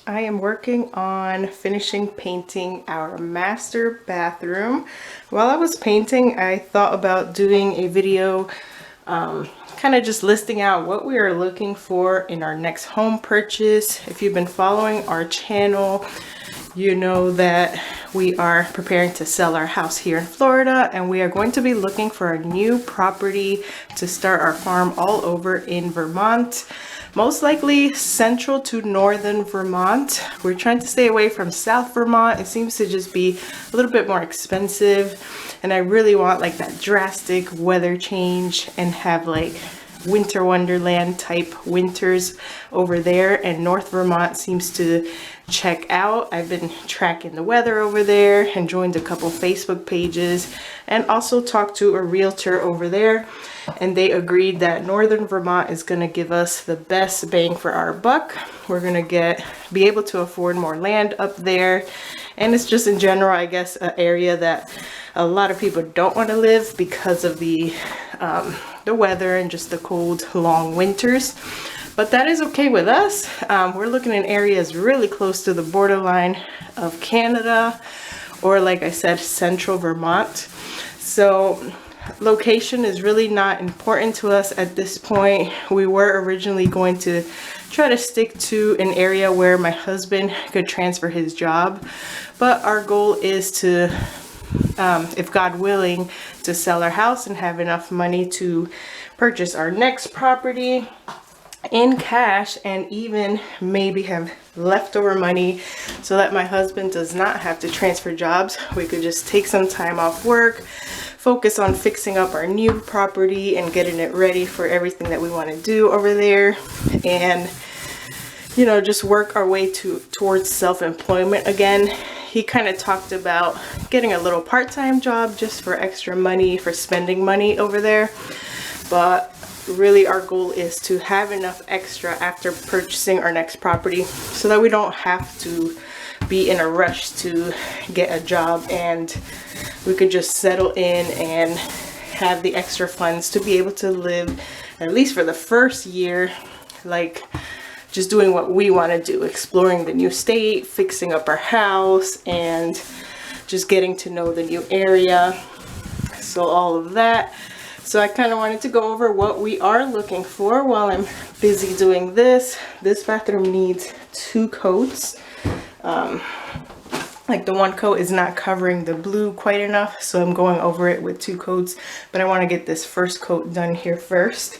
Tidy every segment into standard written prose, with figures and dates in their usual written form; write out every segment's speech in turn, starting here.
I am working on finishing painting our master bathroom. While I was painting, I thought about doing a video kind of just listing out what we are looking for in our next home purchase. If you've been following our channel, you know that we are preparing to sell our house here in Florida, and we are going to be looking for a new property to start our farm all over in Vermont. Most likely central to northern Vermont. We're trying to stay away from South Vermont. It seems to just be a little bit more expensive, and I really want like that drastic weather change and have like winter wonderland type winters over there, and North Vermont seems to check out. I've been tracking the weather over there and joined a couple Facebook pages and also talked to a realtor over there, and they agreed that northern Vermont is going to give us the best bang for our buck. We're going to be able to afford more land up there, and it's just in general, I guess, an area that a lot of people don't want to live because of the weather and just the cold, long winters. But that is okay with us. We're looking in areas really close to the borderline of Canada, or like I said, central Vermont. So location is really not important to us at this point. We were originally going to try to stick to an area where my husband could transfer his job, but our goal is to, if God willing, to sell our house and have enough money to purchase our next property in cash, and even maybe have leftover money so that my husband does not have to transfer jobs. We could just take some time off work, focus on fixing up our new property and getting it ready for everything that we want to do over there, and you know, just work our way towards self-employment again. He kind of talked about getting a little part-time job just for extra money, for spending money over there, but really our goal is to have enough extra after purchasing our next property so that we don't have to be in a rush to get a job, and we could just settle in and have the extra funds to be able to live, at least for the first year, like just doing what we want to do, exploring the new state, fixing up our house, and just getting to know the new area. So all of that. So I kind of wanted to go over what we are looking for while I'm busy doing this. This bathroom needs 2 coats. Like the one coat is not covering the blue quite enough, so I'm going over it with 2 coats, but I want to get this first coat done here first.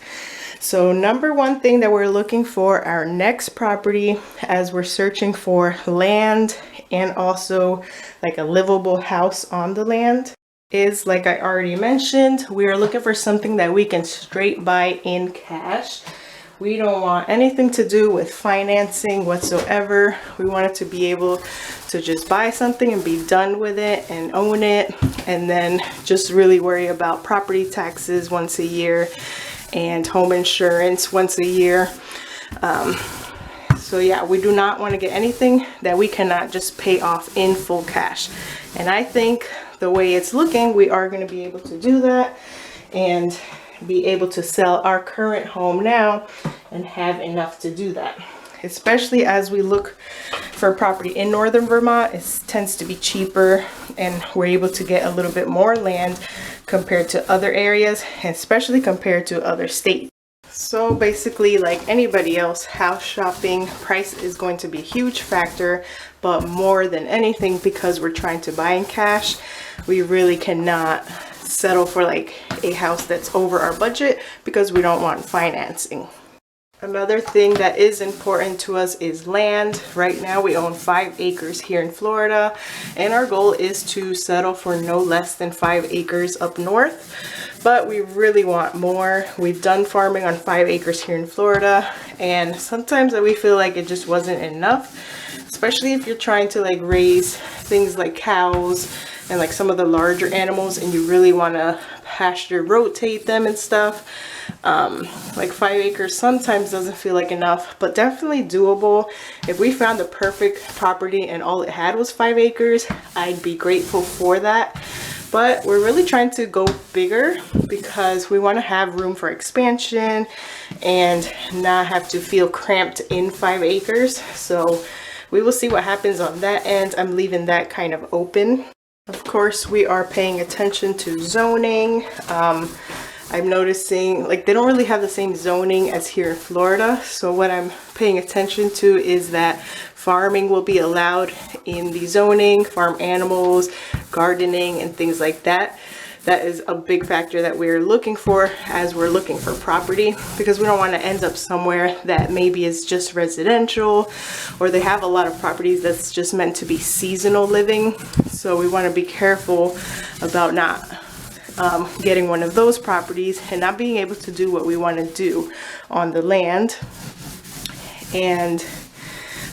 So number one thing that we're looking for our next property, as we're searching for land and also like a livable house on the land, is, like I already mentioned, we are looking for something that we can straight buy in cash. We don't want anything to do with financing whatsoever. We want it to be able to just buy something and be done with it and own it, and then just really worry about property taxes once a year and home insurance once a year. So yeah, we do not want to get anything that we cannot just pay off in full cash. And I think the way it's looking, we are going to be able to do that and be able to sell our current home now and have enough to do that. Especially as we look for property in northern Vermont, it tends to be cheaper, and we're able to get a little bit more land compared to other areas, and especially compared to other states. So basically, like anybody else, house shopping, price is going to be a huge factor, but more than anything, because we're trying to buy in cash, we really cannot settle for like a house that's over our budget because we don't want financing. Another thing that is important to us is land. Right now we own 5 acres here in Florida, and our goal is to settle for no less than 5 acres up north, but we really want more. We've done farming on 5 acres here in Florida, and sometimes we feel like it just wasn't enough, especially if you're trying to like raise things like cows and like some of the larger animals, and you really want to pasture rotate them and stuff. Like 5 acres sometimes doesn't feel like enough, but definitely doable. If we found the perfect property and all it had was 5 acres, I'd be grateful for that. But we're really trying to go bigger because we want to have room for expansion and not have to feel cramped in 5 acres. So we will see what happens on that end. I'm leaving that kind of open. Of course, we are paying attention to zoning. I'm noticing like they don't really have the same zoning as here in Florida. So what I'm paying attention to is that farming will be allowed in the zoning, farm animals, gardening, and things like that. That is a big factor that we're looking for as we're looking for property, because we don't want to end up somewhere that maybe is just residential, or they have a lot of properties that's just meant to be seasonal living. So we want to be careful about not getting one of those properties and not being able to do what we want to do on the land. And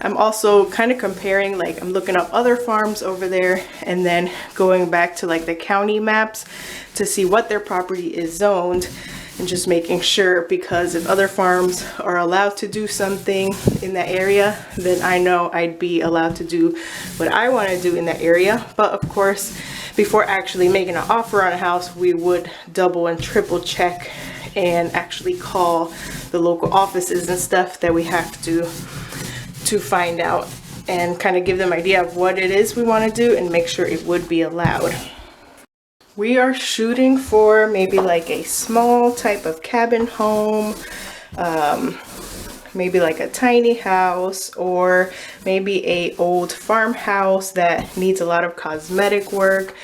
I'm also kind of comparing, like I'm looking up other farms over there and then going back to like the county maps to see what their property is zoned, and just making sure, because if other farms are allowed to do something in that area, then I know I'd be allowed to do what I want to do in that area. But of course, before actually making an offer on a house, we would double and triple check and actually call the local offices and stuff that we have to find out, and kind of give them an idea of what it is we want to do and make sure it would be allowed. We are shooting for maybe like a small type of cabin home, maybe like a tiny house, or maybe a old farmhouse that needs a lot of cosmetic work,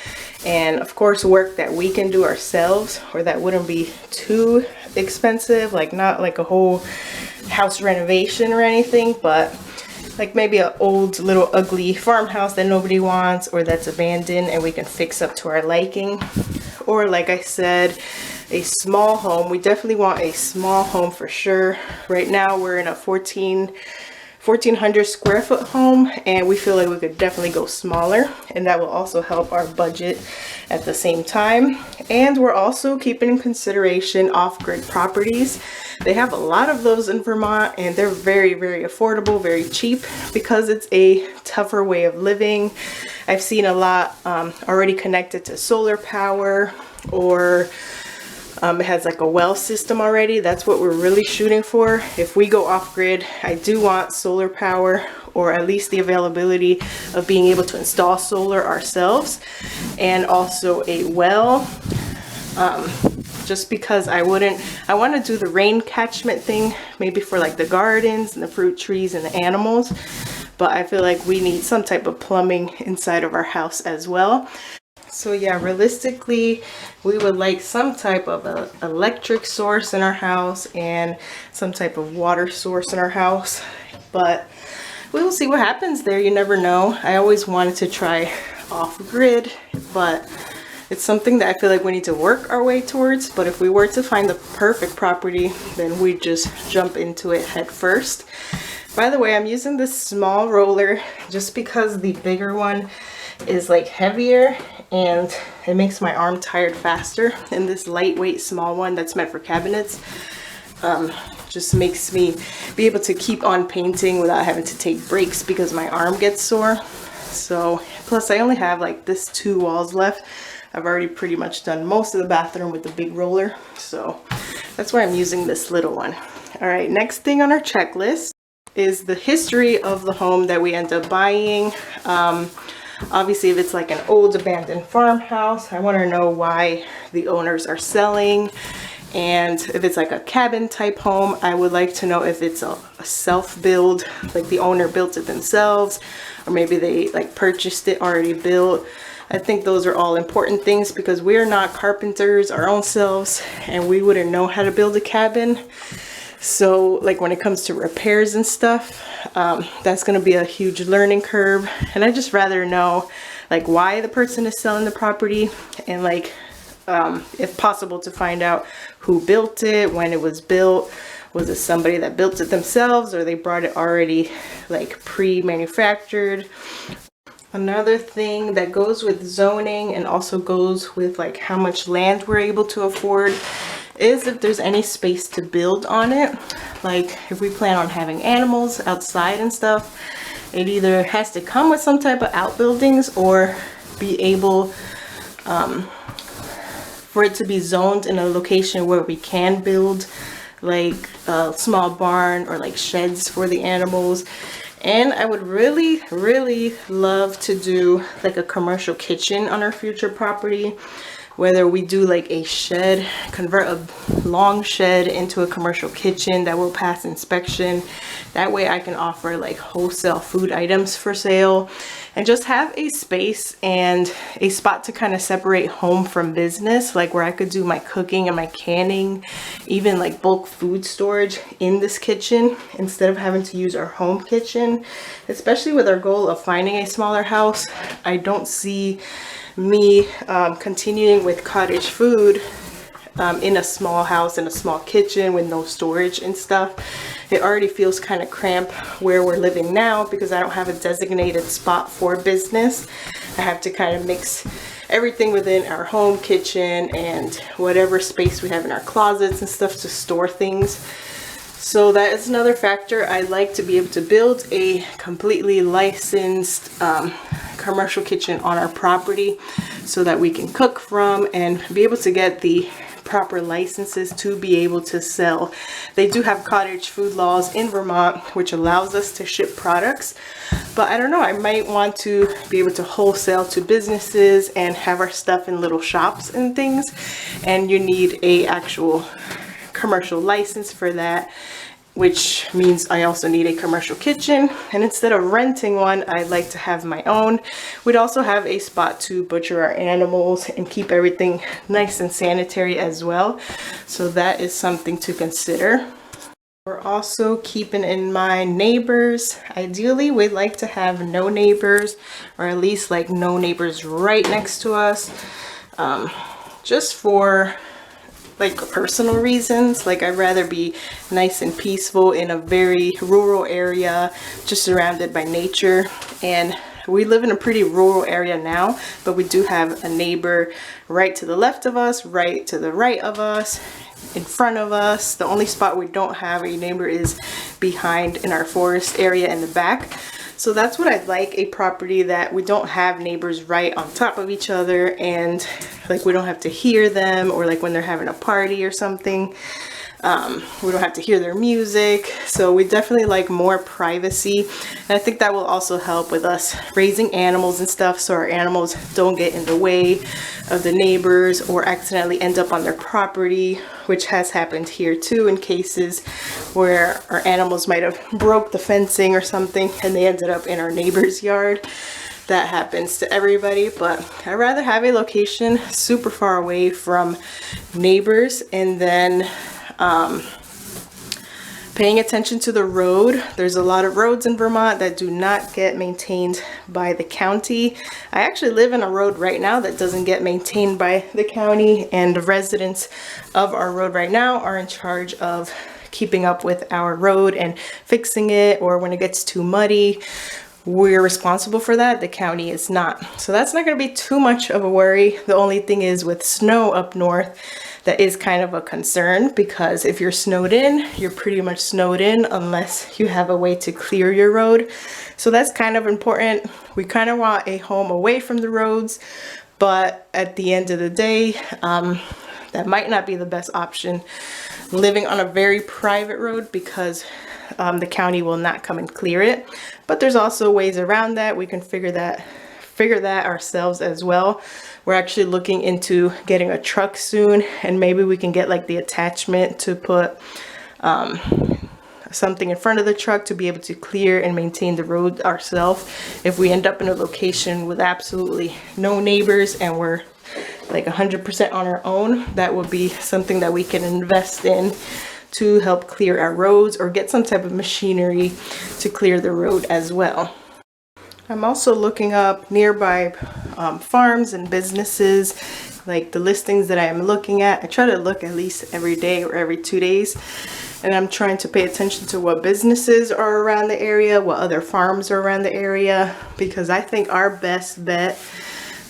and of course work that we can do ourselves, or that wouldn't be too expensive, like not like a whole house renovation or anything, but like maybe an old little ugly farmhouse that nobody wants, or that's abandoned and we can fix up to our liking. Or like I said, a small home. We definitely want a small home for sure. Right now we're in a 1,400 square foot home, and we feel like we could definitely go smaller, and that will also help our budget at the same time. And we're also keeping in consideration off-grid properties. They have a lot of those in Vermont, and they're very, very affordable, very cheap, because it's a tougher way of living. I've seen a lot already connected to solar power, or it has like a well system already. That's what we're really shooting for. If we go off grid, I do want solar power, or at least the availability of being able to install solar ourselves, and also a well. Just because I want to do the rain catchment thing, maybe for like the gardens and the fruit trees and the animals, but I feel like we need some type of plumbing inside of our house as well. So yeah, realistically, we would like some type of a electric source in our house and some type of water source in our house, but we will see what happens there. You never know. I always wanted to try off-grid, but it's something that I feel like we need to work our way towards. But if we were to find the perfect property, then we just jump into it head first. By the way, I'm using this small roller just because the bigger one is like heavier and it makes my arm tired faster, and this lightweight small one that's meant for cabinets just makes me be able to keep on painting without having to take breaks because my arm gets sore. So plus I only have like this 2 walls left. I've already pretty much done most of the bathroom with the big roller, so that's why I'm using this little one. All right, next thing on our checklist is the history of the home that we end up buying. Obviously, if it's like an old abandoned farmhouse, I want to know why the owners are selling. And if it's like a cabin type home, I would like to know if it's a self-build, like the owner built it themselves, or maybe they like purchased it already built. I think those are all important things because we are not carpenters our own selves, and we wouldn't know how to build a cabin. So like when it comes to repairs and stuff, that's going to be a huge learning curve. And I just rather know like why the person is selling the property, and like if possible to find out who built it, when it was built. Was it somebody that built it themselves, or they brought it already like pre-manufactured? Another thing that goes with zoning and also goes with like how much land we're able to afford is if there's any space to build on it. Like if we plan on having animals outside and stuff, it either has to come with some type of outbuildings or be able for it to be zoned in a location where we can build like a small barn or like sheds for the animals. And I would really love to do like a commercial kitchen on our future property, whether we do like a shed, convert a long shed into a commercial kitchen that will pass inspection. That way I can offer like wholesale food items for sale and just have a space and a spot to kind of separate home from business, like where I could do my cooking and my canning, even like bulk food storage in this kitchen instead of having to use our home kitchen. Especially with our goal of finding a smaller house, I don't see me continuing with cottage food in a small house, in a small kitchen with no storage and stuff. It already feels kind of cramped where we're living now because I don't have a designated spot for business. I have to kind of mix everything within our home kitchen and whatever space we have in our closets and stuff to store things. So that is another factor. I like to be able to build a completely licensed commercial kitchen on our property so that we can cook from and be able to get the proper licenses to be able to sell. They do have cottage food laws in Vermont, which allows us to ship products, but I don't know, I might want to be able to wholesale to businesses and have our stuff in little shops and things, and you need a actual commercial license for that, which means I also need a commercial kitchen. And instead of renting one, I like to have my own. We'd also have a spot to butcher our animals and keep everything nice and sanitary as well. So that is something to consider. We're also keeping in mind neighbors. Ideally, we'd like to have no neighbors, or at least like no neighbors right next to us, just for like personal reasons. Like I'd rather be nice and peaceful in a very rural area, just surrounded by nature. And we live in a pretty rural area now, but we do have a neighbor right to the left of us, right to the right of us, in front of us. The only spot we don't have a neighbor is behind in our forest area in the back. So that's what I'd like, a property that we don't have neighbors right on top of each other, and like we don't have to hear them, or like when they're having a party or something, we don't have to hear their music. So we definitely like more privacy, and I think that will also help with us raising animals and stuff, so our animals don't get in the way of the neighbors or accidentally end up on their property, which has happened here too, in cases where our animals might have broke the fencing or something and they ended up in our neighbor's yard. That happens to everybody, but I'd rather have a location super far away from neighbors. And then paying attention to the road. There's a lot of roads in Vermont that do not get maintained by the county. I actually live in a road right now that doesn't get maintained by the county, and the residents of our road right now are in charge of keeping up with our road and fixing it, or when it gets too muddy, we're responsible for that. The county is not. So that's not going to be too much of a worry. The only thing is with snow up north, that is kind of a concern, because if you're snowed in, you're pretty much snowed in unless you have a way to clear your road. So that's kind of important. We kind of want a home away from the roads, but at the end of the day, that might not be the best option, living on a very private road, because the county will not come and clear it. But there's also ways around that. We can figure that ourselves as well. We're actually looking into getting a truck soon, and maybe we can get like the attachment to put something in front of the truck to be able to clear and maintain the road ourselves. If we end up in a location with absolutely no neighbors and we're like 100% on our own, that would be something that we can invest in to help clear our roads, or get some type of machinery to clear the road as well. I'm also looking up nearby farms and businesses, like the listings that I am looking at. I try to look at least every day or every 2 days, and I'm trying to pay attention to what businesses are around the area, what other farms are around the area, because I think our best bet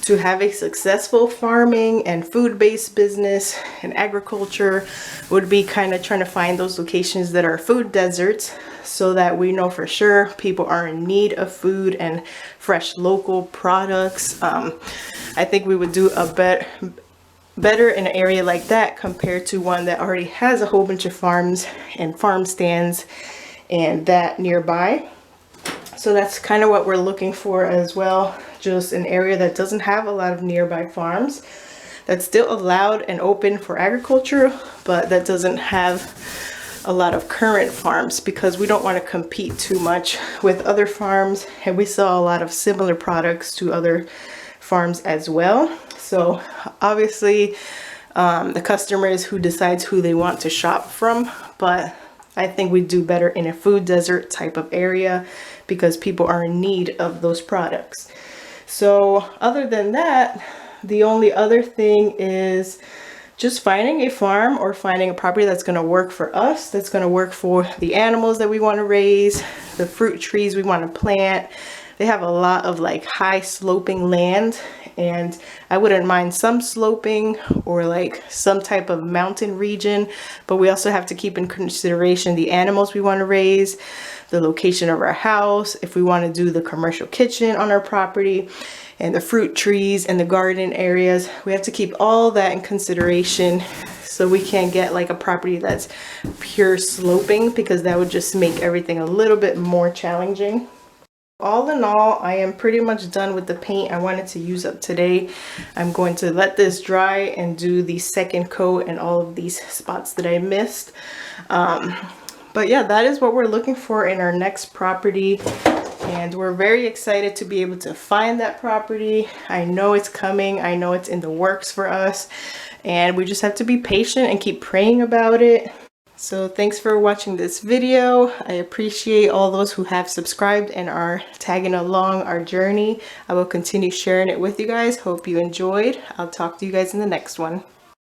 to have a successful farming and food-based business and agriculture would be kind of trying to find those locations that are food deserts, so that we know for sure people are in need of food and fresh local products. I think we would do a better in an area like that compared to one that already has a whole bunch of farms and farm stands and that nearby. So that's kind of what we're looking for as well. Just an area that doesn't have a lot of nearby farms, that's still allowed and open for agriculture, but that doesn't have a lot of current farms, because we don't want to compete too much with other farms, and we sell a lot of similar products to other farms as well. So obviously the customers who decides who they want to shop from, but I think we do better in a food desert type of area because people are in need of those products. So other than that, the only other thing is just finding a farm or finding a property that's going to work for us, that's going to work for the animals that we want to raise, the fruit trees we want to plant. They have a lot of like high sloping land, and I wouldn't mind some sloping or like some type of mountain region, but we also have to keep in consideration the animals we want to raise, the location of our house, if we want to do the commercial kitchen on our property, and the fruit trees and the garden areas. We have to keep all that in consideration, so we can't get like a property that's pure sloping, because that would just make everything a little bit more challenging. All in all, I am pretty much done with the paint I wanted to use up today. I'm going to let this dry and do the second coat and all of these spots that I missed. But yeah, that is what we're looking for in our next property. And we're very excited to be able to find that property. I know it's coming. I know it's in the works for us. And we just have to be patient and keep praying about it. So thanks for watching this video. I appreciate all those who have subscribed and are tagging along our journey. I will continue sharing it with you guys. Hope you enjoyed. I'll talk to you guys in the next one.